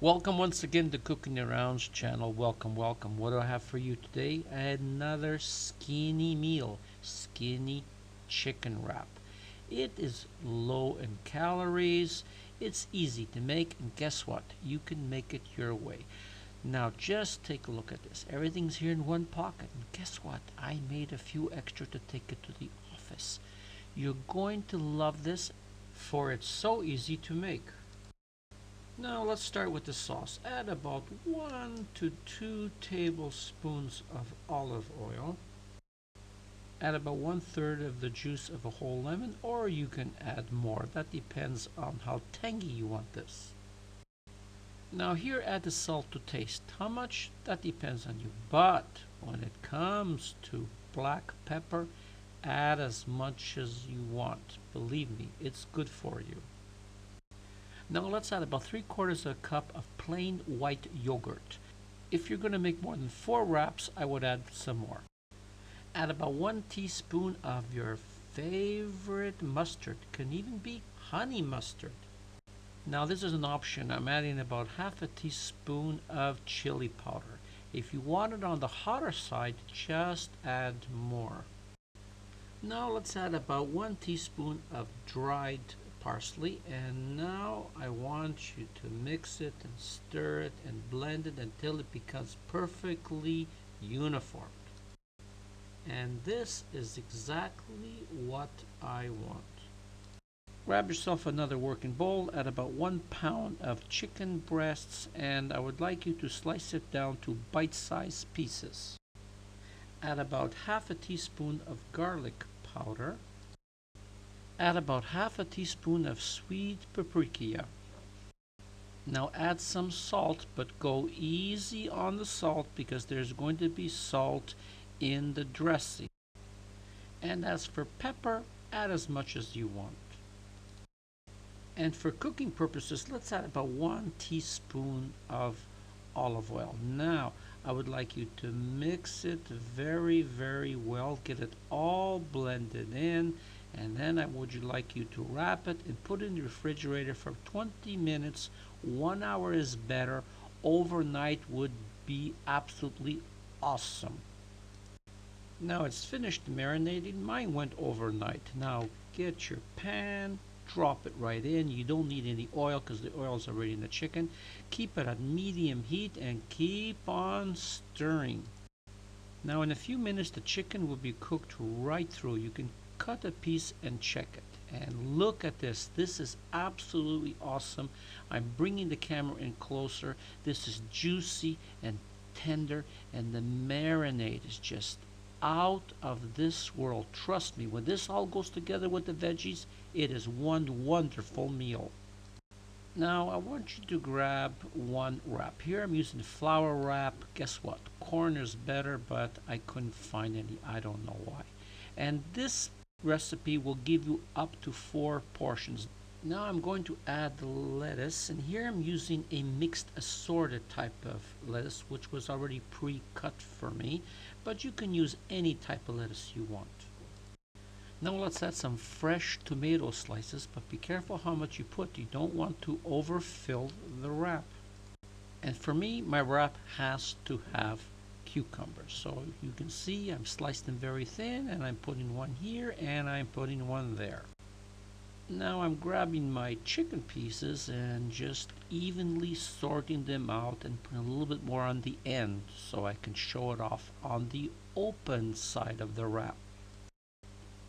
Welcome once again to CookingaRound's channel. Welcome. What do I have for you today? Another skinny meal, skinny chicken wrap. It is low in calories, it's easy to make, and guess what? You can make it your way. Now just take a look at this. Everything's here in one pocket, and guess what? I made a few extra to take it to the office. You're going to love this, for it's so easy to make. Now let's start with the sauce. Add about 1 to 2 tablespoons of olive oil. Add about 1/3 of the juice of a whole lemon, or you can add more. That depends on how tangy you want this. Now here, add the salt to taste. How much? That depends on you. But when it comes to black pepper, add as much as you want. Believe me, it's good for you. Now let's add about 3/4 of a cup of plain white yogurt. If you're going to make more than 4 wraps, I would add some more. Add about 1 teaspoon of your favorite mustard. Can even be honey mustard. Now this is an option. I'm adding about 1/2 teaspoon of chili powder. If you want it on the hotter side, just add more. Now let's add about 1 teaspoon of dried parsley, and now I want you to mix it and stir it and blend it until it becomes perfectly uniform. And this is exactly what I want. Grab yourself another working bowl, add about 1 pound of chicken breasts, and I would like you to slice it down to bite-sized pieces. Add about 1/2 teaspoon of garlic powder. Add about 1/2 teaspoon of sweet paprika. Now add some salt, but go easy on the salt because there's going to be salt in the dressing. And as for pepper, add as much as you want. And for cooking purposes, let's add about 1 teaspoon of olive oil. Now I would like you to mix it very well, get it all blended in, and then I would like you to wrap it and put it in the refrigerator for 20 minutes. 1 hour is better. Overnight would be absolutely awesome. Now it's finished marinating. Mine went overnight. Now get your pan, drop it right in. You don't need any oil because the oil is already in the chicken. Keep it at medium heat and keep on stirring. Now in a few minutes the chicken will be cooked right through. You can cut a piece and check it. And look at this. This is absolutely awesome. I'm bringing the camera in closer. This is juicy and tender, and the marinade is just out of this world. Trust me, when this all goes together with the veggies, it is one wonderful meal. Now I want you to grab 1 wrap. Here I'm using flour wrap. Guess what? Corn is better, but I couldn't find any. I don't know why. And this recipe will give you up to 4 portions. Now I'm going to add the lettuce, and here I'm using a mixed assorted type of lettuce, which was already pre-cut for me, but you can use any type of lettuce you want. Now let's add some fresh tomato slices, but be careful how much you put. You don't want to overfill the wrap. And for me, my wrap has to have cucumbers. So you can see I'm sliced them very thin, and I'm putting one here and I'm putting one there. Now I'm grabbing my chicken pieces and just evenly sorting them out and putting a little bit more on the end so I can show it off on the open side of the wrap.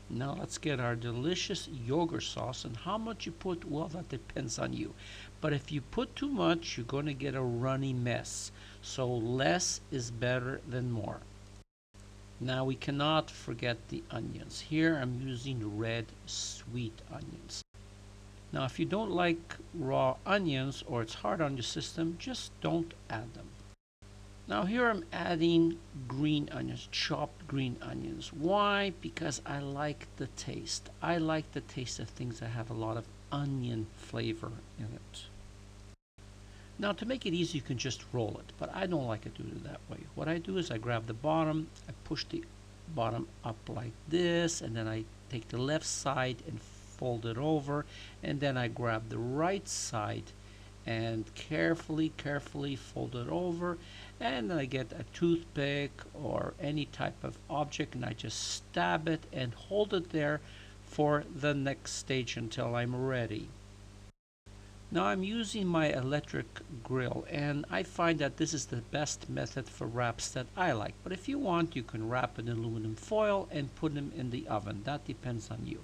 Now let's get our delicious yogurt sauce, and how much you put, well, that depends on you. But if you put too much, you're going to get a runny mess. So less is better than more. Now we cannot forget the onions. Here I'm using red sweet onions. Now if you don't like raw onions or it's hard on your system, just don't add them. Now here I'm adding green onions, chopped green onions. Why? Because I like the taste. I like the taste of things that have a lot of onion flavor in it. Now to make it easy, you can just roll it, but I don't like to do it that way. What I do is I grab the bottom, I push the bottom up like this, and then I take the left side and fold it over, and then I grab the right side and carefully fold it over, and then I get a toothpick or any type of object and I just stab it and hold it there for the next stage until I'm ready. Now I'm using my electric grill, and I find that this is the best method for wraps that I like. But if you want, you can wrap in aluminum foil and put them in the oven. That depends on you.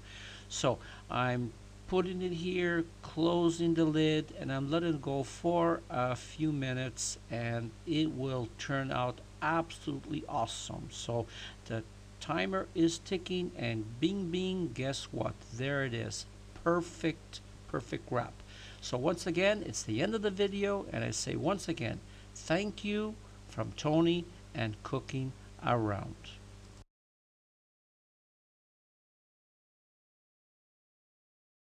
So I'm putting it here, closing the lid, and I'm letting it go for a few minutes, and it will turn out absolutely awesome. So the timer is ticking, and bing bing, guess what? There it is. Perfect wrap. So once again, it's the end of the video, and I say once again, thank you from Tony and Cooking Around.